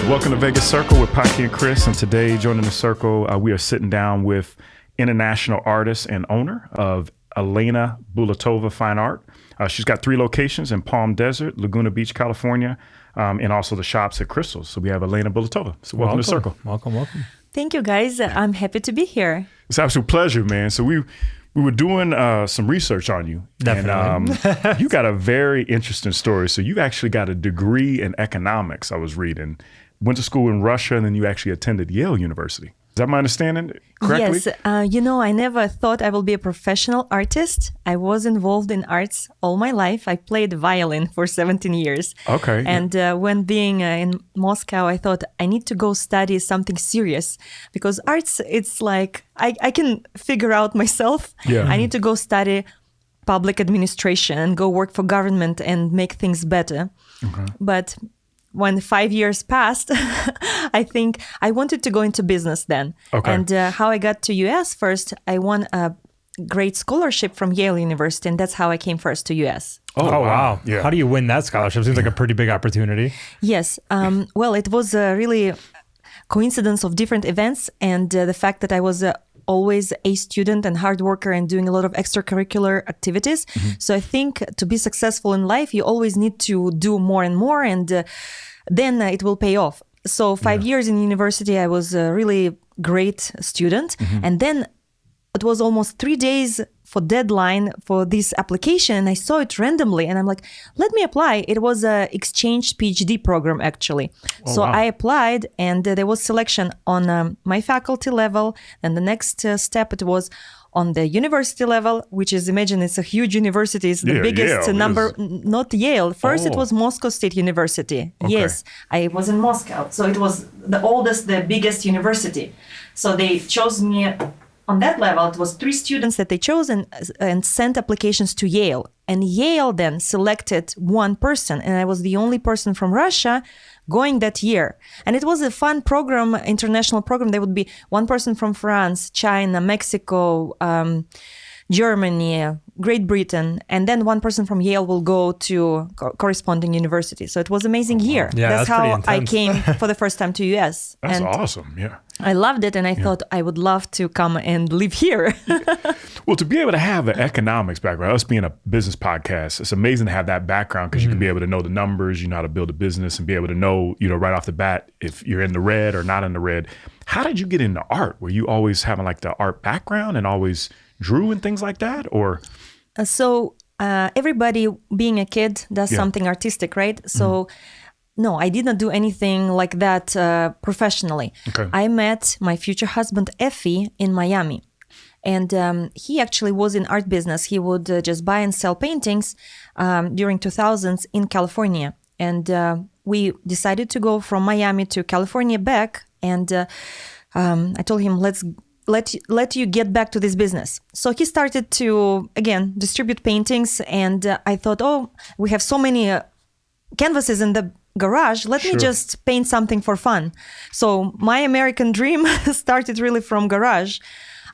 Welcome to Vegas Circle with Paki and Chris, and today joining the circle, we are sitting down with international artist and owner of Elena Bulatova Fine Art. She's got 3 locations in Palm Desert, Laguna Beach, California, and also the shops at Crystals. So we have Elena Bulatova. So welcome to the circle. Welcome. Thank you, guys. I'm happy to be here. It's an absolute pleasure, man. So we were doing some research on you. Definitely. And you got a very interesting story. So you actually got a degree in economics, I was reading. Went to school in Russia, and then you actually attended Yale University. Is that my understanding correctly? Yes. I never thought I will be a professional artist. I was involved in arts all my life. I played violin for 17 years. Okay. And when being in Moscow, I thought I need to go study something serious because arts, it's like I can figure out myself. Yeah. I need to go study public administration and go work for government and make things better. Okay. But when 5 years passed, I think I wanted to go into business then. Okay. And how I got to US first, I won a great scholarship from Yale University, and that's how I came first to US. Oh, wow. Yeah. How do you win that scholarship? Seems like a pretty big opportunity. Yes. Well, it was a really coincidence of different events and the fact that I was always a student and hard worker and doing a lot of extracurricular activities. Mm-hmm. So I think to be successful in life, you always need to do more and more, and then it will pay off. So 5 years in university, I was a really great student. Mm-hmm. And then it was almost 3 days for deadline for this application. And I saw it randomly and I'm like, let me apply. It was a exchange PhD program, actually. Oh, so wow. I applied and there was selection on my faculty level. And the next step, it was on the university level, which is, imagine, it's a huge university. It's the biggest Yale number, not Yale. First, it was Moscow State University. Okay. Yes, I was in Moscow. So it was the oldest, the biggest university. So they chose me on that level. It was 3 students that they chose and sent applications to Yale. And Yale then selected 1 person. And I was the only person from Russia going that year. And it was a fun program, international program. There would be 1 person from France, China, Mexico, Germany, Great Britain, and then 1 person from Yale will go to corresponding university. So it was an amazing year. Yeah, that's how I intense. came for the first time to US. That's and awesome, yeah. I loved it, and I thought I would love to come and live here. Well, to be able to have an economics background, us being a business podcast, it's amazing to have that background because you can be able to know the numbers, you know how to build a business and be able to know, right off the bat if you're in the red or not in the red. How did you get into art? Were you always having like the art background and always drew and things like that, or? Everybody being a kid does something artistic, right? So no, I did not do anything like that professionally. Okay. I met my future husband, Efi, in Miami. And he actually was in art business. He would just buy and sell paintings during 2000s in California. And we decided to go from Miami to California back. And I told him, let's let you get back to this business. So he started to, again, distribute paintings. And I thought, we have so many canvases in the garage. Let me just paint something for fun. So my American dream started really from garage.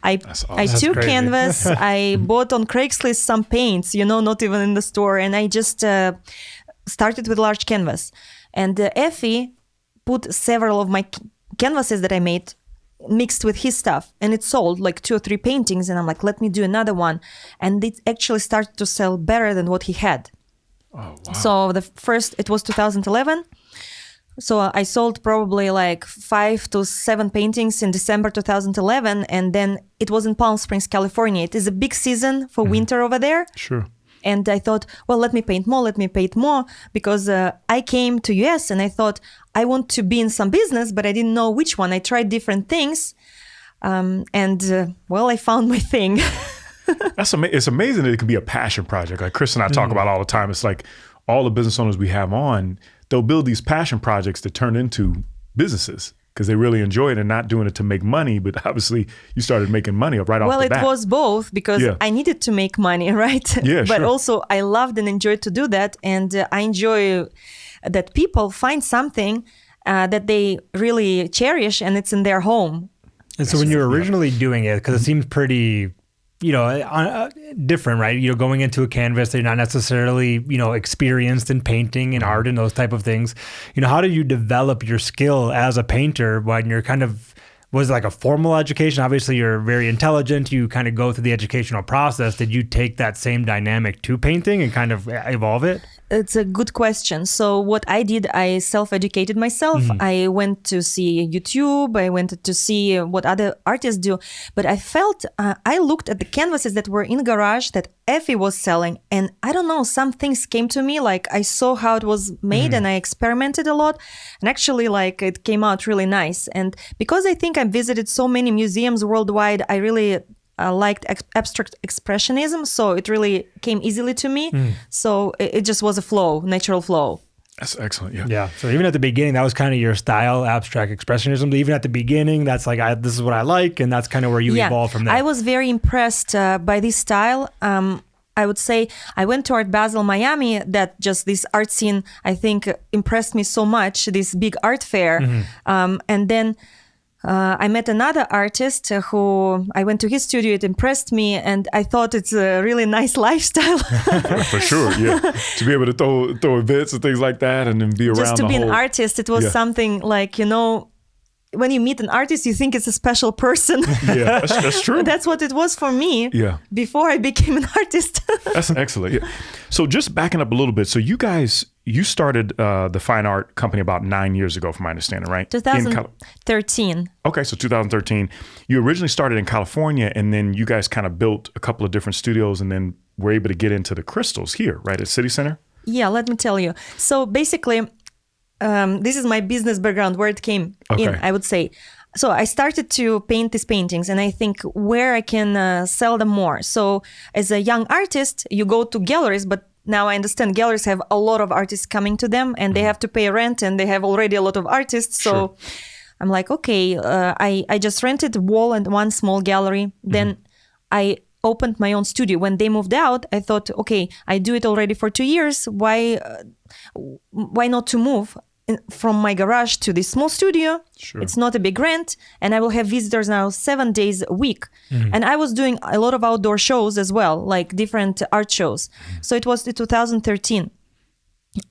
I took crazy. canvas. I bought on Craigslist some paints, not even in the store. And I just started with large canvas. And Efi put several of my canvases that I made mixed with his stuff, and it sold like 2 or 3 paintings. And I'm like, let me do another one. And it actually started to sell better than what he had. Oh, wow. So it was 2011. So I sold probably like 5 to 7 paintings in December 2011. And then it was in Palm Springs, California. It is a big season for winter over there. Sure. And I thought, well, let me paint more because I came to US and I thought I want to be in some business, but I didn't know which one. I tried different things. I found my thing. It's amazing that it can be a passion project. Like Chris and I talk about all the time. It's like all the business owners we have on, they'll build these passion projects that turn into businesses because they really enjoy it and not doing it to make money. But obviously you started making money right off the bat. Well, it was both because I needed to make money, right? Yeah, but sure. also I loved and enjoyed to do that. And I enjoy that people find something that they really cherish and it's in their home. And so when you're originally doing it, because it seems pretty different, right? Going into a canvas, they're not necessarily, experienced in painting and art and those type of things. How do you develop your skill as a painter when you're was it like a formal education? Obviously, you're very intelligent. You kind of go through the educational process. Did you take that same dynamic to painting and kind of evolve it? It's a good question. So what I did, I self-educated myself. I went to see YouTube. I went to see what other artists do. But I felt, I looked at the canvases that were in the garage that Efi was selling. And I don't know, some things came to me. Like I saw how it was made and I experimented a lot. And actually it came out really nice. And because I think I visited so many museums worldwide, I really liked abstract expressionism, so it really came easily to me. So it just was a flow, natural flow. That's excellent. Yeah. Yeah. So even at the beginning, that was kind of your style, abstract expressionism. Even at the beginning, that's like, this is what I like, and that's kind of where you evolved from there. I was very impressed by this style. I would say I went to Art Basel, Miami. That just this art scene, I think, impressed me so much. This big art fair, and then. I met another artist who I went to his studio. It impressed me, and I thought it's a really nice lifestyle. For sure, yeah. To be able to throw events and things like that, and then be around just to the be whole... an artist, it was something like, when you meet an artist, you think it's a special person. Yeah, that's true. That's what it was for me. Yeah. Before I became an artist. That's excellent. Yeah. So just backing up a little bit. So you started the fine art company about 9 years ago, from my understanding, right? 2013. Okay, so 2013. You originally started in California, and then you guys kind of built a couple of different studios, and then were able to get into the crystals here, right, at City Center? Yeah, let me tell you. So basically, this is my business background, where it came in, I would say. So I started to paint these paintings, and I think where I can sell them more. So as a young artist, you go to galleries, but now I understand galleries have a lot of artists coming to them, and they have to pay rent, and they have already a lot of artists. So I'm like, okay, I just rented a wall and one small gallery. Then I opened my own studio. When they moved out, I thought, okay, I do it already for 2 years. Why not to move from my garage to this small studio? Sure. It's not a big rent, and I will have visitors now 7 days a week. And I was doing a lot of outdoor shows as well, like different art shows. So it was 2013,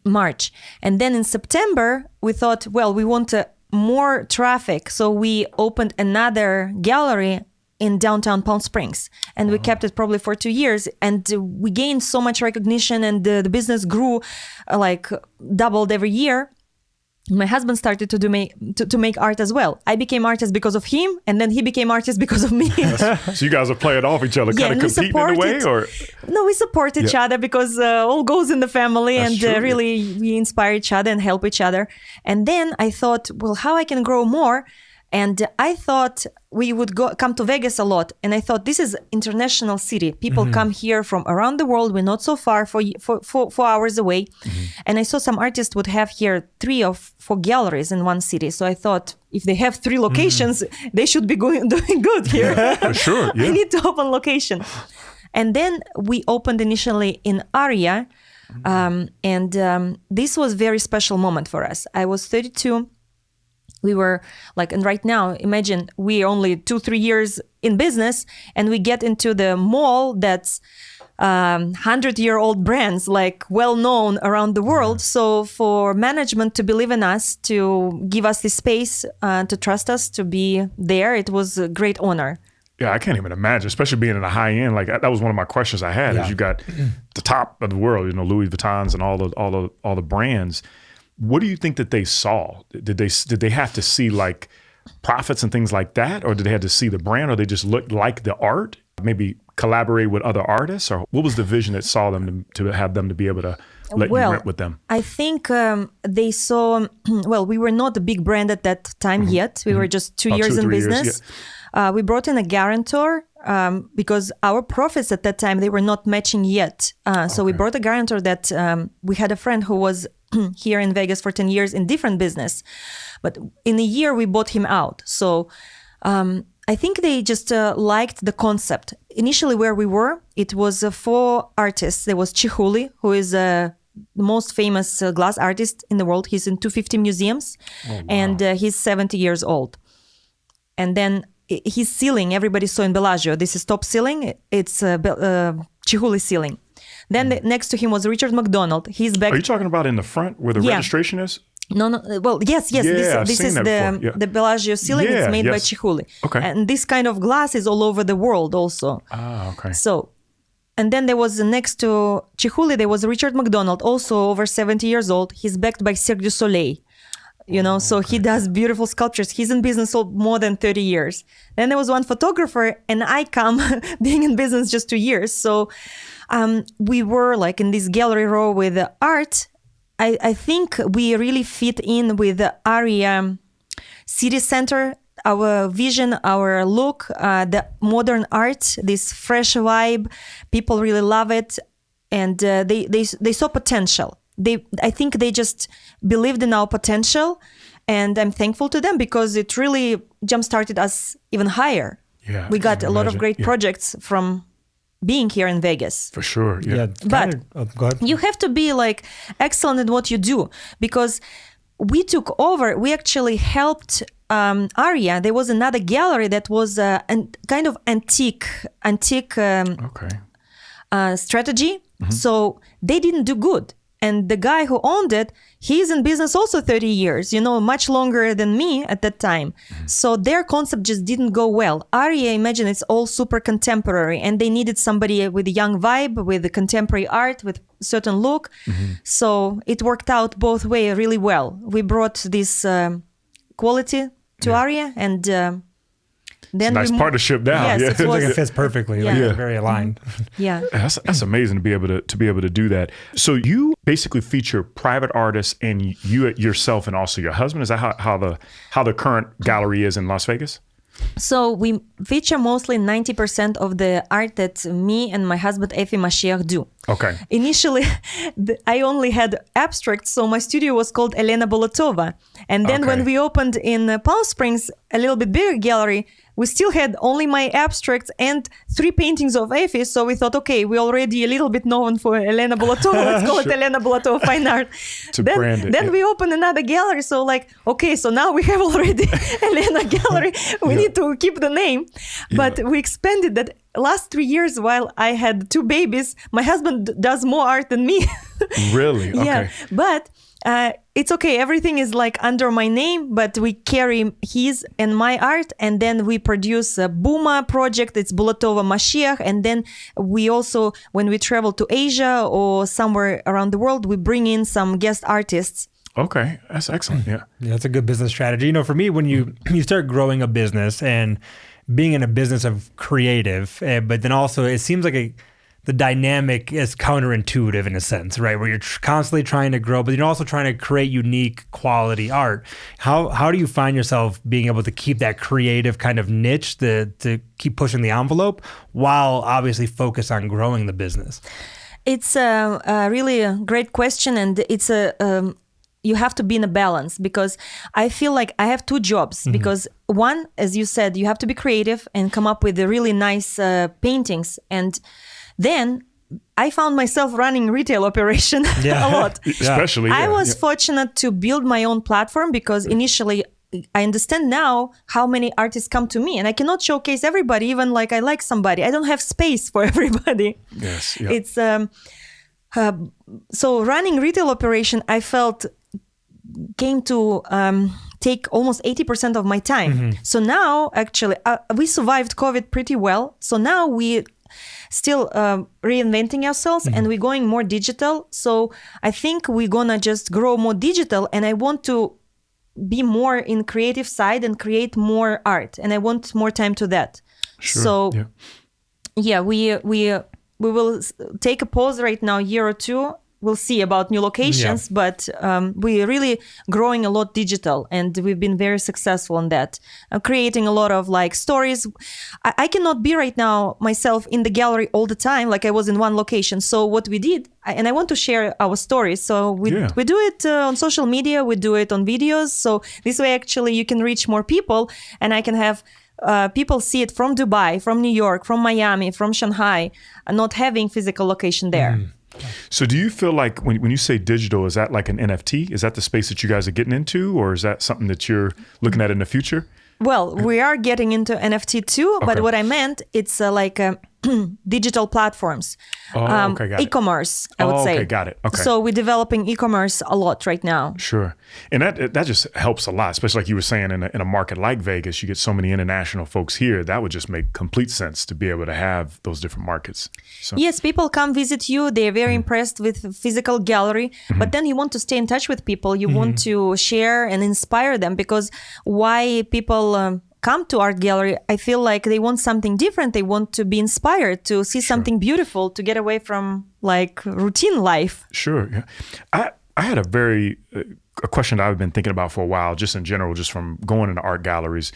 March. And then in September, we thought, well, we want more traffic. So we opened another gallery in downtown Palm Springs, and we kept it probably for 2 years, and we gained so much recognition, and the business grew doubled every year. My husband started to make art as well. I became artist because of him, and then he became artist because of me. So you guys are playing off each other, kind of competing in a way, or? No, we support each other because all goes in the family. That's and true, really we inspire each other and help each other. And then I thought, well, how I can grow more? And I thought we would come to Vegas a lot. And I thought, this is international city. People come here from around the world. We're not so far, 4 hours away. And I saw some artists would have here 3 or 4 galleries in one city. So I thought, if they have 3 locations, they should be doing good here. For sure, yeah. I need to open location. And then we opened initially in Aria. And this was a very special moment for us. I was 32. We were and right now, imagine we're only 2-3 years in business, and we get into the mall that's 100-year-old brands, well known around the world. So for management to believe in us, to give us the space, to trust us to be there, it was a great honor. Yeah, I can't even imagine, especially being in a high end. That was one of my questions I had. Is you got the top of the world, Louis Vuittons and all the brands. What do you think that they saw? Did they have to see profits and things like that, or did they have to see the brand, or they just looked like the art? Maybe collaborate with other artists, or what was the vision that saw them to have them to be able to let you rent with them? I think they saw. Well, we were not a big brand at that time yet. We were just 2 years in business. We brought in a guarantor because our profits at that time, they were not matching yet. So we brought a guarantor that we had a friend who was here in Vegas for 10 years in different business. But in a year, we bought him out. So I think they just liked the concept. Initially, where we were, it was 4 artists. There was Chihuli, who is the most famous glass artist in the world. He's in 250 museums, and he's 70 years old. And then his ceiling, everybody saw in Bellagio. This is top ceiling. It's Chihuly ceiling. Then next to him was Richard McDonald. He's back. Are you talking about in the front where the registration is? No. Well, yes. Yeah, This is the Bellagio ceiling. Yeah, it's made by yes. Chihuly. Okay. And this kind of glass is all over the world also. Ah, okay. So, and then there was next to Chihuly, there was Richard McDonald, also over 70 years old. He's backed by Cirque du Soleil. So he does beautiful sculptures. He's in business more than 30 years. Then there was one photographer, and I come being in business just 2 years. So we were like in this gallery row with art. I think we really fit in with the area city center, our vision, our look, the modern art, this fresh vibe. People really love it. And they saw potential. I think they just believed in our potential, and I'm thankful to them because it really jump-started us even higher. Yeah, we got a lot of great Yeah. projects from being here in Vegas. For sure. Yeah. But go ahead. you have to be like excellent at what you do, because we took over. We actually helped Aria. There was another gallery that was kind of antique Okay. strategy. So they didn't do good. And the guy who owned it, he's in business also 30 years, much longer than me at that time. So their concept just didn't go well. Aria, imagine, it's all super contemporary, and they needed somebody with a young vibe, with a contemporary art, with certain look. So it worked out both ways really well. We brought this quality to Aria, and then Nice partnership now. Yes, Yeah. it Seems like was- it fits perfectly. Yeah. Like, Yeah. very aligned. Yeah. That's amazing to be able to do that. So you basically feature private artists and you yourself and also your husband. Is that how the current gallery is in Las Vegas? So we feature mostly 90% of the art that me and my husband Efi Mashiah do. Okay. Initially, I only had abstracts, so my studio was called Elena Bulatova. And then when we opened in Palm Springs, a little bit bigger gallery, we still had only my abstracts and 3 paintings of Efi. So we thought, okay, we're already a little bit known for Elena Bulatova. Let's call it Elena Bulatova Fine Art. Brand it. Then we opened another gallery. So like, okay, so now we have already Elena Gallery. We need to keep the name. But we expanded that. Last 3 years, while I had 2 babies, my husband does more art than me. Really? Okay. Yeah, but it's okay. Everything is like under my name, but we carry his and my art, and then we produce a Buma project. It's Bulatova Mashiach, and then we also, when we travel to Asia or somewhere around the world, we bring in some guest artists. Okay. That's excellent. Yeah. Yeah, that's a good business strategy. For me, when you start growing a business and being in a business of creative, but then also it seems like the dynamic is counterintuitive in a sense, right? Where you're constantly trying to grow, but you're also trying to create unique quality art. How do you find yourself being able to keep that creative kind of niche to keep pushing the envelope while obviously focus on growing the business? It's a really a great question, and it's you have to be in a balance, because I feel like I have 2 jobs. Because one, as you said, you have to be creative and come up with the really nice paintings, and then I found myself running retail operation a lot. Especially. I was fortunate to build my own platform, because initially I understand now how many artists come to me, and I cannot showcase everybody. Even like I like somebody, I don't have space for everybody. Yes. Yeah. It's so running retail operation, I felt came to take almost 80% of my time. So now actually we survived COVID pretty well. So now we still reinventing ourselves, and we're going more digital. So I think we're gonna just grow more digital, and I want to be more in creative side and create more art, and I want more time to that. Sure. So we will take a pause right now, 1 year or 2. We'll see about new locations, but we're really growing a lot digital, and we've been very successful on that. Creating a lot of like stories. I cannot be right now myself in the gallery all the time, like I was in one location. So what we did, and I want to share our stories. So we do it on social media, we do it on videos. So this way, actually, you can reach more people, and I can have people see it from Dubai, from New York, from Miami, from Shanghai, not having physical location there. So do you feel like when you say digital, is that like an NFT? Is that the space that you guys are getting into, or is that something that you're looking at in the future? Well, we are getting into NFT too, Okay. but what I meant, it's like digital platforms, Okay, got it. e-commerce, I would say. Okay, got it. Okay. So we're developing e-commerce a lot right now. Sure. And that just helps a lot, especially like you were saying in a market like Vegas, you get so many international folks here, that would just make complete sense to be able to have those different markets. So, Yes, people come visit you. They're very impressed with the physical gallery, but then you want to stay in touch with people. You want to share and inspire them, because why people come to art gallery, I feel like they want something different. They want to be inspired to see something beautiful, to get away from like routine life. Sure. Yeah. I had a question that I've been thinking about for a while, just in general, just from going into art galleries.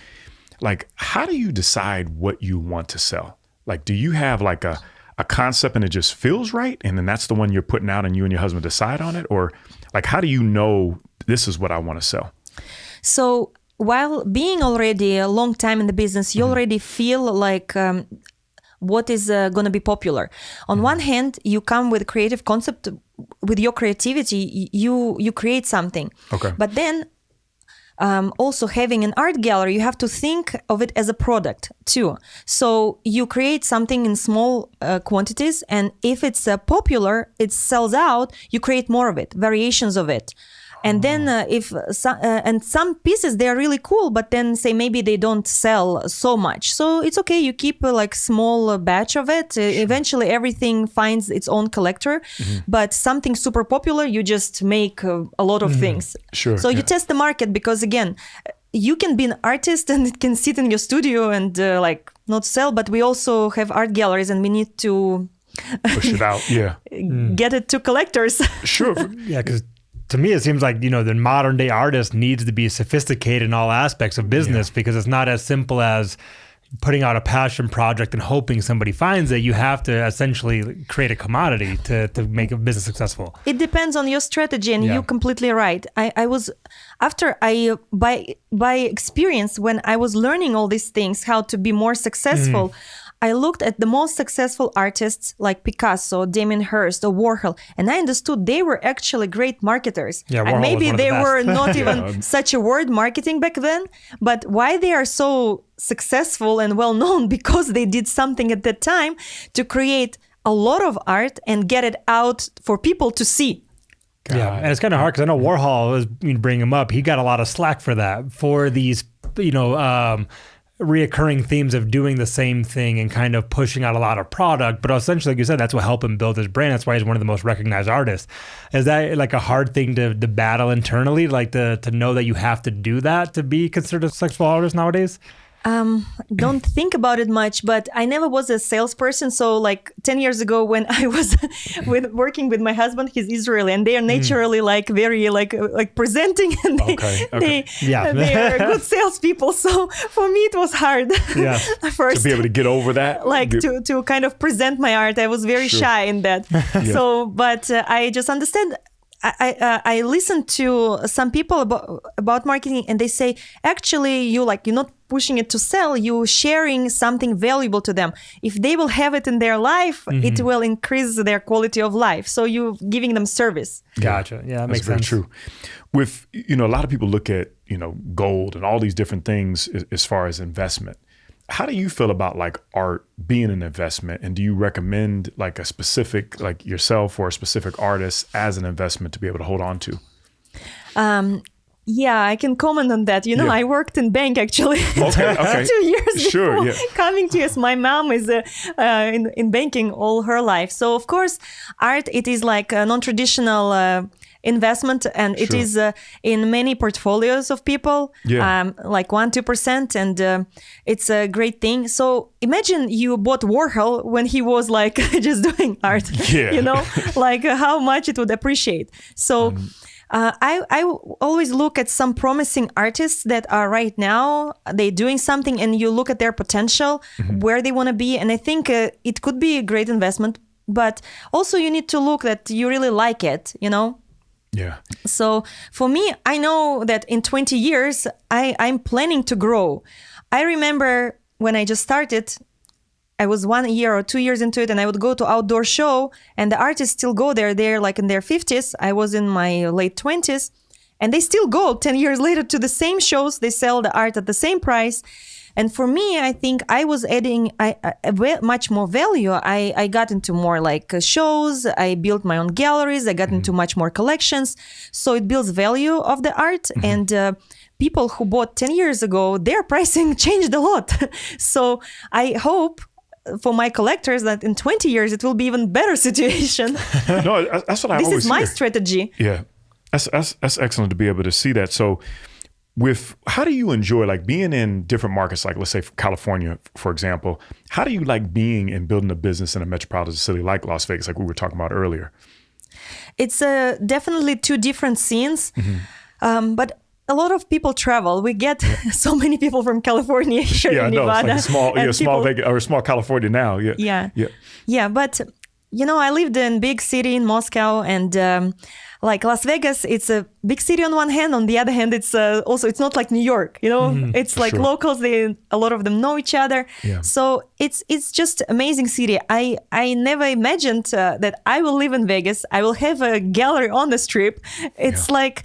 Like, how do you decide what you want to sell? Like, do you have like a concept and it just feels right, and then that's the one you're putting out and you and your husband decide on it? Or like, how do you know this is what I want to sell? So while being already a long time in the business, you already feel like what is going to be popular. On one hand, you come with a creative concept. With your creativity, you create something. Okay. But then also having an art gallery, you have to think of it as a product too. So you create something in small quantities, and if it's popular, it sells out, you create more of it, variations of it. And then and some pieces, they're really cool, but then say maybe they don't sell so much. So it's okay. You keep like small batch of it. Eventually everything finds its own collector, but something super popular, you just make a lot of things. Sure. So you test the market, because again, you can be an artist and it can sit in your studio and like not sell, but we also have art galleries and we need to Push it out. Yeah. get it to collectors. Sure. Yeah, because to me, it seems like, the modern day artist needs to be sophisticated in all aspects of business, because it's not as simple as putting out a passion project and hoping somebody finds it. You have to essentially create a commodity to make a business successful. It depends on your strategy, and you're completely right. I was, after I, by experience, when I was learning all these things, how to be more successful, I looked at the most successful artists like Picasso, Damien Hirst, or Warhol, and I understood they were actually great marketers. Yeah, And Warhol maybe was one of they the were best. not even such a word marketing back then, but why they are so successful and well known, because they did something at that time to create a lot of art and get it out for people to see. Yeah, and it's kind of hard because I know Warhol, as you bring him up, he got a lot of slack for that, for these, reoccurring themes of doing the same thing and kind of pushing out a lot of product. But essentially, like you said, that's what helped him build his brand. That's why he's one of the most recognized artists. Is that like a hard thing to battle internally, like to know that you have to do that to be considered a successful artist nowadays? Don't think about it much, but I never was a salesperson. So like 10 years ago when I was working with my husband, he's Israeli, and they are naturally like very like presenting, and they are good salespeople. So for me, it was hard first to be able to get over that. Like to kind of present my art. I was very shy in that. So, but I just understand. I listen to some people about marketing, and they say, actually, you're not pushing it to sell, you're sharing something valuable to them. If they will have it in their life, it will increase their quality of life. So you're giving them service. Gotcha. Yeah, that makes sense. That's very true. With, a lot of people look at, gold and all these different things as far as investment. How do you feel about like art being an investment? And do you recommend like a specific, like yourself or a specific artist as an investment to be able to hold on to? Yeah, I can comment on that. I worked in bank actually 2 years before coming to US. My mom is in banking all her life. So of course, art, it is like a non-traditional investment, and it is in many portfolios of people, like 1-2%, and it's a great thing. So imagine you bought Warhol when he was like just doing art, like how much it would appreciate. So I always look at some promising artists that are right now, they're doing something, and you look at their potential, where they want to be. And I think it could be a great investment, but also you need to look that you really like it, Yeah. So for me, I know that in 20 years, I'm planning to grow. I remember when I just started, I was 1 year or 2 years into it, and I would go to outdoor show, and the artists still go there. They're like in their 50s. I was in my late 20s. And they still go 10 years later to the same shows. They sell the art at the same price. And for me, I think I was adding much more value. I got into more like shows. I built my own galleries. I got into much more collections. So it builds value of the art. And people who bought 10 years ago, their pricing changed a lot. So I hope for my collectors that in 20 years, it will be even better situation. No, that's what I always hear. This is my strategy. Yeah, that's excellent to be able to see that. So how do you enjoy like being in different markets, like let's say California, for example, how do you like being and building a business in a metropolitan city like Las Vegas, like we were talking about earlier? It's definitely two different scenes, but a lot of people travel. We get so many people from California here in Nevada. It's like a small Vegas or a small California now. Yeah. But I lived in big city in Moscow, and like Las Vegas, it's a big city on one hand. On the other hand, it's it's not like New York. It's like locals. A lot of them know each other. Yeah. So it's just amazing city. I never imagined that I will live in Vegas. I will have a gallery on the strip. It's like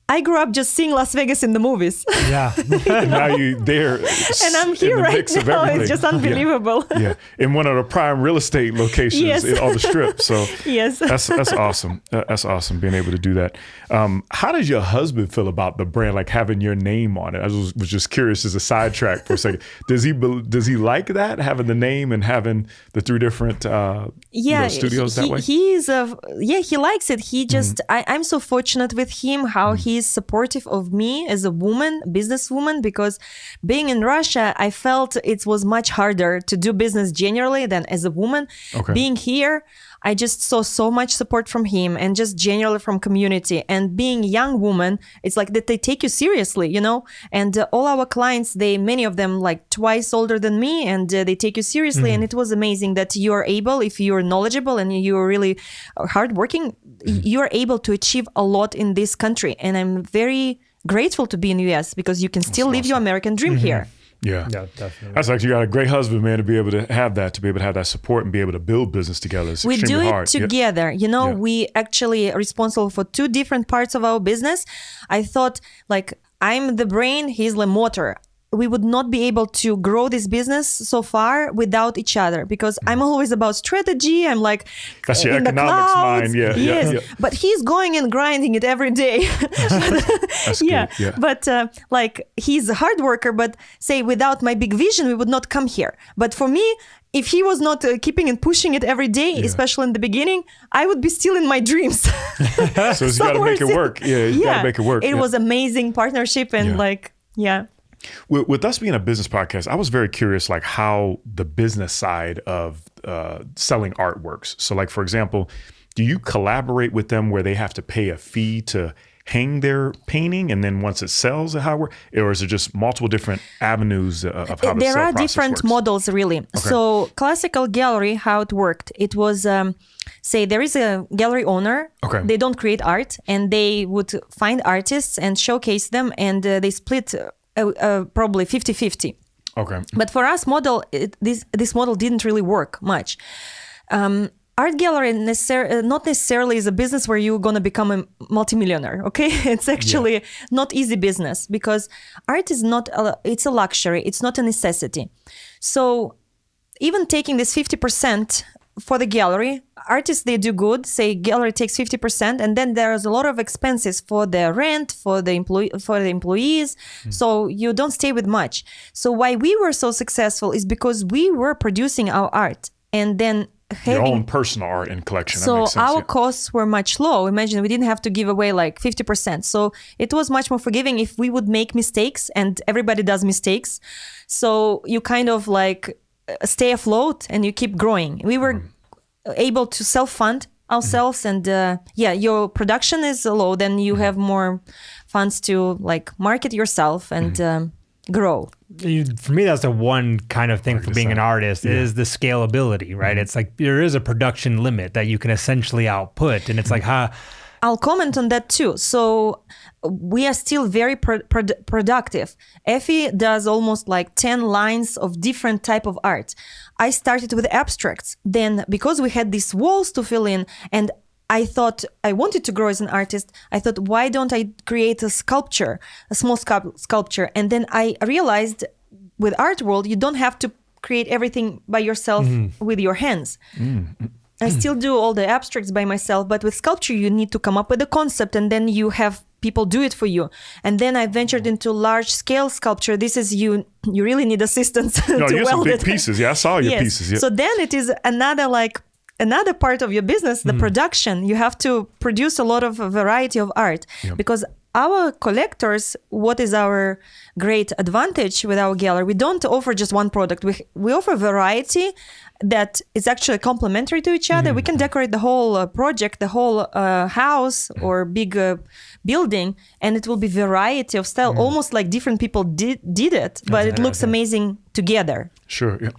I grew up just seeing Las Vegas in the movies. Yeah. And now you're there. And I'm here right now. It's just unbelievable. Yeah. In one of the prime real estate locations on the strip. So yes. That's awesome. That's awesome being able to do that. How does your husband feel about the brand, like having your name on it? I was just curious as a sidetrack for a second. Does he like that, having the name and having the three different studios that way? He likes it. He just, I'm so fortunate with him, how he's supportive of me as a woman, businesswoman, because being in Russia, I felt it was much harder to do business generally than as a woman. Okay. Being here, I just saw so much support from him and just generally from community. And being a young woman, it's like that they take you seriously, and all our clients, many of them like twice older than me, and they take you seriously. And it was amazing that you are able, if you're knowledgeable and you're really hardworking, you're able to achieve a lot in this country. And I'm very grateful to be in the US because you can still live your American dream here. Yeah, definitely. That's like you got a great husband, man, to be able to have that support and be able to build business together. It's we do extremely it hard. together. We actually are responsible for two different parts of our business. I thought like I'm the brain, he's the motor. We would not be able to grow this business so far without each other because I'm always about strategy. I'm like that's your in economics the clouds. mind. Yeah, yes. Yeah. But he's going and grinding it every day. That's good. Yeah. But like he's a hard worker. But say without my big vision, we would not come here. But for me, if he was not keeping and pushing it every day, especially in the beginning, I would be still in my dreams. So you got to make it work. Yeah, you got to make it work. It was amazing partnership and With us being a business podcast, I was very curious, like how the business side of selling art works. So, like for example, do you collaborate with them where they have to pay a fee to hang their painting, and then once it sells, how it works, or is it just multiple different avenues of how the sell There are process different works? models, really. Okay. So, classical gallery, how it worked, it was. Say there is a gallery owner, they don't create art, and they would find artists and showcase them, and they split probably 50-50. Okay. But for us model, this model didn't really work much. Art gallery not necessarily is a business where you're going to become a multimillionaire, okay? It's actually not easy business because art is not, it's a luxury. It's not a necessity. So even taking this 50% for the gallery, artists, they do good. Say gallery takes 50%, and then there's a lot of expenses for the rent, for the employees. So you don't stay with much. So why we were so successful is because we were producing our art and then having your own personal art and collection. So that makes sense, our costs were much low. Imagine we didn't have to give away like 50%. So it was much more forgiving if we would make mistakes, and everybody does mistakes. So you kind of like stay afloat and you keep growing. We were able to self-fund ourselves, and your production is low, then you have more funds to like market yourself and grow. For me, that's the one kind of thing for being an artist is the scalability, right? It's like there is a production limit that you can essentially output, and it's like, I'll comment on that too. So we are still very productive. Efi does almost like 10 lines of different type of art. I started with abstracts. Then because we had these walls to fill in, and I thought I wanted to grow as an artist. I thought, why don't I create a sculpture, a small sculpture? And then I realized with art world, you don't have to create everything by yourself with your hands. I still do all the abstracts by myself, but with sculpture, you need to come up with a concept and then you have people do it for you. And then I ventured into large scale sculpture. This is you really need assistance to No, you have some weld big it. pieces. Yeah, I saw your Yes. pieces. Yeah. So then it is another part of your business, the production. You have to produce a lot of variety of art because our collectors, what is our great advantage with our gallery? We don't offer just one product. We offer variety that is actually complementary to each other. We can decorate the whole project, the whole house or big building, and it will be variety of style, almost like different people did it, but it looks amazing together. Sure. Yeah.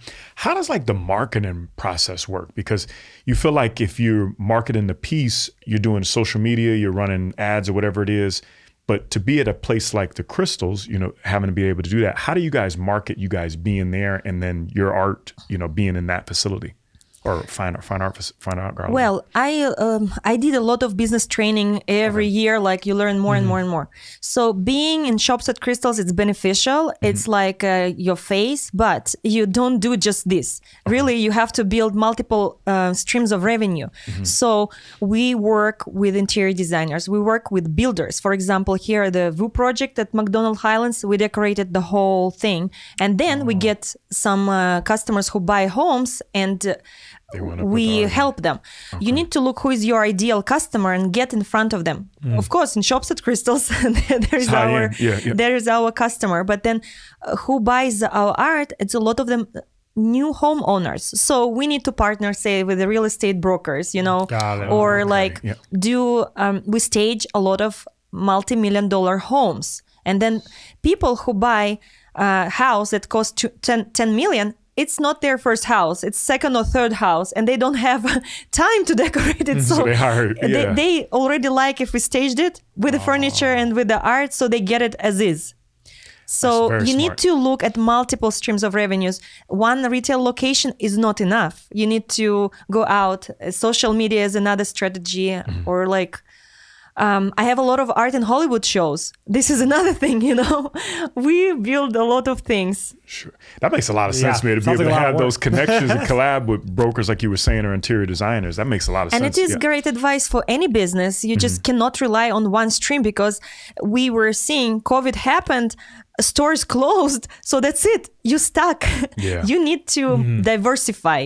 How does like the marketing process work? Because you feel like if you're marketing the piece, you're doing social media, you're running ads or whatever it is. But to be at a place like the Crystals, having to be able to do that, how do you guys market you guys being there and then your art, being in that facility? Or fine art gallery? Well, I did a lot of business training every year. Like you learn more and more and more. So being in Shops at Crystals, it's beneficial. It's like your face, but you don't do just this. Really, you have to build multiple streams of revenue. So we work with interior designers. We work with builders. For example, here the VU project at McDonald Highlands, we decorated the whole thing, and then we get some customers who buy homes and we help them. You need to look who is your ideal customer and get in front of them. Of course, in Shops at Crystals, there is our customer. But then who buys our art? It's a lot of them new homeowners. So we need to partner, say, with the real estate brokers, or we stage a lot of multi-million-dollar homes. And then people who buy a house that costs 10 million, it's not their first house, it's second or third house, and they don't have time to decorate it. So they hire, they already like if we staged it with the furniture and with the art, so they get it as is. So you need to look at multiple streams of revenues. One retail location is not enough. You need to go out. Social media is another strategy, or like I have a lot of art in Hollywood shows. This is another thing, We build a lot of things. Sure. That makes a lot of sense to me, to be able to have those connections and collab with brokers like you were saying, or interior designers. That makes a lot of sense. And it is great advice for any business. You just cannot rely on one stream, because we were seeing COVID happened, stores closed. So that's it. You're stuck. Yeah. You need to diversify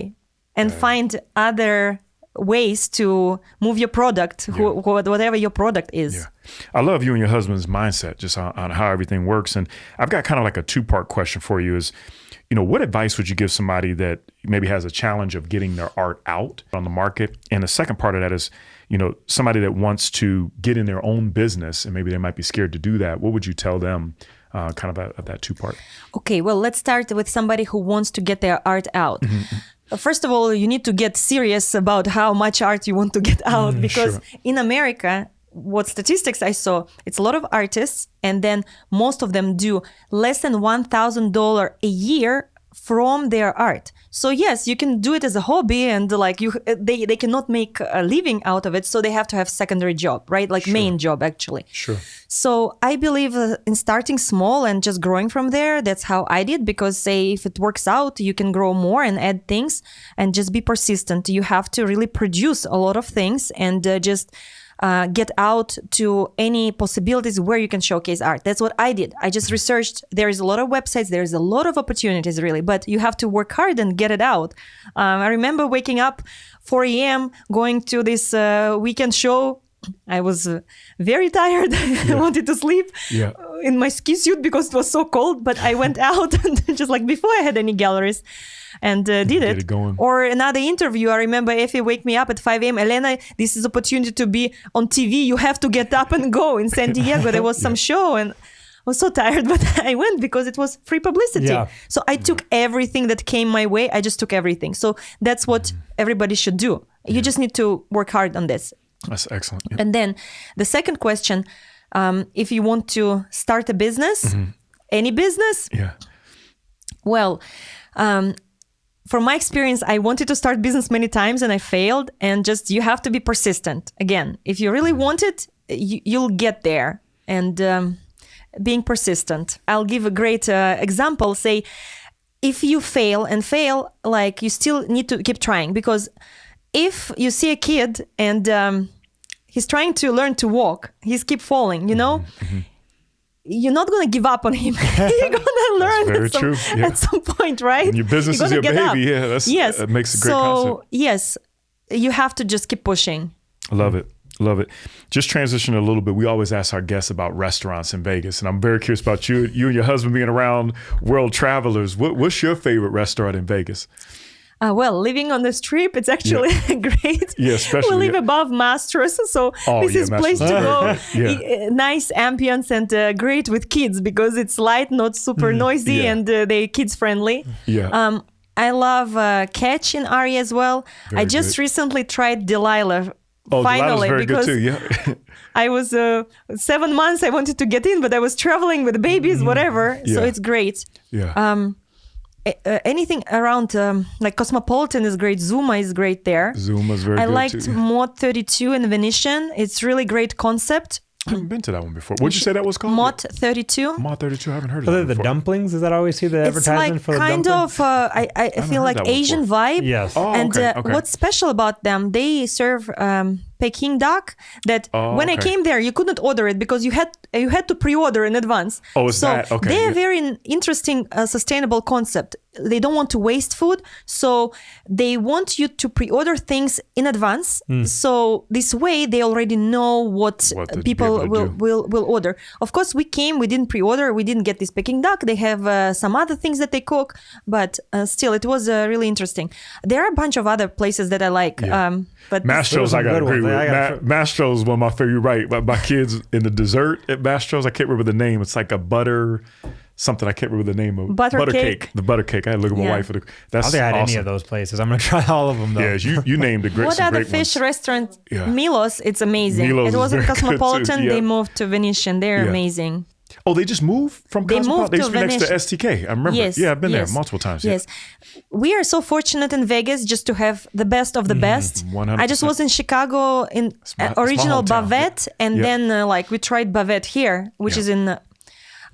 and find other ways to move your product, whatever your product is. Yeah. I love you and your husband's mindset just on how everything works. And I've got kind of like a two-part question for you is, what advice would you give somebody that maybe has a challenge of getting their art out on the market? And the second part of that is, somebody that wants to get in their own business and maybe they might be scared to do that. What would you tell them kind of that two-part? Okay, well, let's start with somebody who wants to get their art out. First of all, you need to get serious about how much art you want to get out, because in America, what statistics I saw, it's a lot of artists, and then most of them do less than $1,000 a year from their art. So yes, you can do it as a hobby, and they cannot make a living out of it, so they have to have secondary job, right? Like main job, actually. Sure. So I believe in starting small and just growing from there. That's how I did, because say if it works out, you can grow more and add things and just be persistent. You have to really produce a lot of things and just get out to any possibilities where you can showcase art. That's what I did. I just researched. There is a lot of websites. There is a lot of opportunities, really, but you have to work hard and get it out. I remember waking up 4 a.m., going to this weekend show. I was very tired. I wanted to sleep in my ski suit because it was so cold, but I went out and just like before I had any galleries and did it. Going. Or another interview. I remember Efi wake me up at 5 a.m. Elena, this is opportunity to be on TV. You have to get up and go. In San Diego, there was some show and I was so tired, but I went because it was free publicity. Yeah. So I took everything that came my way. I just took everything. So that's what everybody should do. You just need to work hard on this. That's excellent. Yeah. And then the second question, if you want to start a business, any business, well, from my experience, I wanted to start business many times and I failed. And just you have to be persistent. Again, if you really want it, you'll get there. And being persistent. I'll give a great example. Say, if you fail, like you still need to keep trying, because if you see a kid and he's trying to learn to walk, he's keep falling, you're not going to give up on him. You're going to learn at some point, right? And your business is your baby. Yeah, that makes a great concept. Yes, you have to just keep pushing. I love it. Love it. Just transition a little bit. We always ask our guests about restaurants in Vegas, and I'm very curious about you and your husband being around world travelers. What's your favorite restaurant in Vegas? Well, living on the Strip, it's actually great. Yeah, especially. We live above Masters, so this is place to go. Nice ambience and great with kids because it's light, not super noisy, and they're kids friendly. Yeah. I love Catch in Aria as well. I just recently tried Delilah. Finally, very because good too. I was 7 months. I wanted to get in, but I was traveling with the babies, whatever. So it's great. Yeah. Anything around like Cosmopolitan is great. Zuma is great there. Zuma's very good too. I liked Mod 32 in Venetian. It's really great concept. I haven't been to that one before. What'd you say that was called? Mod 32. Mod 32. I haven't heard of that before. The dumplings? Is that always see the advertisement for the dumplings? It's like kind of, I feel like Asian vibe. Yes. Oh, and okay. What's special about them, they serve Peking duck that when I came there, you couldn't order it because you had to pre-order in advance. Oh, is that? Okay. They're very interesting, sustainable concept. They don't want to waste food, so they want you to pre-order things in advance. So this way, they already know what people will order. Of course, we didn't pre-order, we didn't get this Peking duck. They have some other things that they cook, but still, it was really interesting. There are a bunch of other places that I like. But Mastro's, I gotta agree with. Mastro's one of my favorite. Right, my kids in the dessert at Mastro's. I can't remember the name. It's like a butter something. I can't remember the name of butter cake. The butter cake. I had to look at my wife. That's I don't think I had awesome. any of those places. I'm gonna try all of them though. Yeah, you named a great. What other great fish ones. restaurant? Milos. It's amazing. Milos it wasn't Cosmopolitan. They moved to Venetian. They're amazing. Oh, they just moved from Cosmopolitan? They used to be next to STK. I remember. Yes, I've been there multiple times. Yes. We are so fortunate in Vegas just to have the best of the best. 100%. I just was in Chicago in original Bavette, and then we tried Bavette here, which is in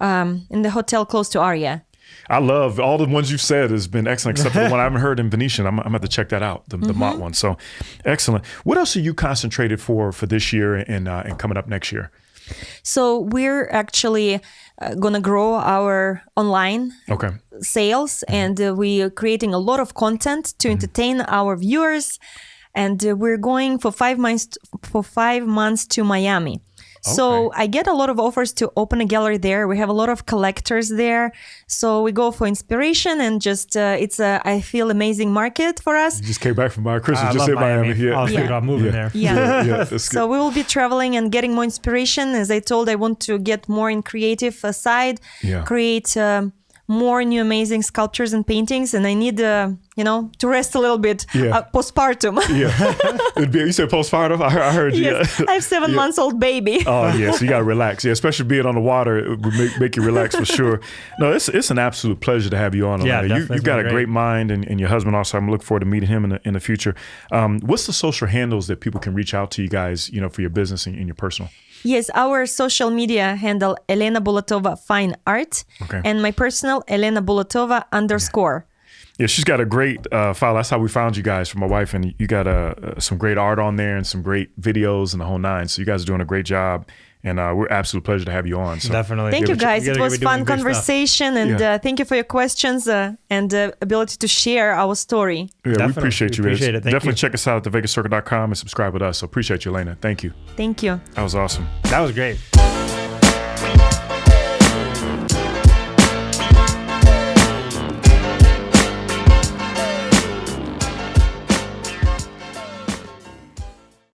the hotel close to Aria. I love all the ones you've said has been excellent, except for the one I haven't heard in Venetian. I'm going to have to check that out, the Mott one. So excellent. What else are you concentrated for this year and coming up next year? So we're actually going to grow our online sales, and we're creating a lot of content to entertain our viewers. And we're going for 5 months to Miami. So I get a lot of offers to open a gallery there. We have a lot of collectors there. So we go for inspiration and just, it's I feel amazing market for us. You just came back from Christmas, just in Miami. I was thinking about moving there. Yeah. So we will be traveling and getting more inspiration. As I told, I want to get more in creative side, create more new amazing sculptures and paintings, and I need to rest a little bit postpartum. You said postpartum? I heard you. Yes, I have 7 months old baby. Oh yes, you gotta relax. Yeah, especially being on the water, it would make you relax for sure. No, it's an absolute pleasure to have you on. Yeah, you've got a great mind, and your husband also. I'm looking forward to meeting him in the future. What's the social handles that people can reach out to you guys, for your business and your personal? Yes, our social media handle, Elena Bulatova Fine Art, and my personal, Elena Bulatova _ Yeah, she's got a great file. That's how we found you guys, from my wife, and you got some great art on there and some great videos and the whole nine. So you guys are doing a great job, and we're absolute pleasure to have you on. So definitely. Thank you, guys. It was fun conversation, and thank you for your questions and ability to share our story. Yeah, we appreciate you. Appreciate it. Definitely check us out at thevegascircle.com and subscribe with us. So appreciate you, Elena. Thank you. Thank you. That was awesome. That was great.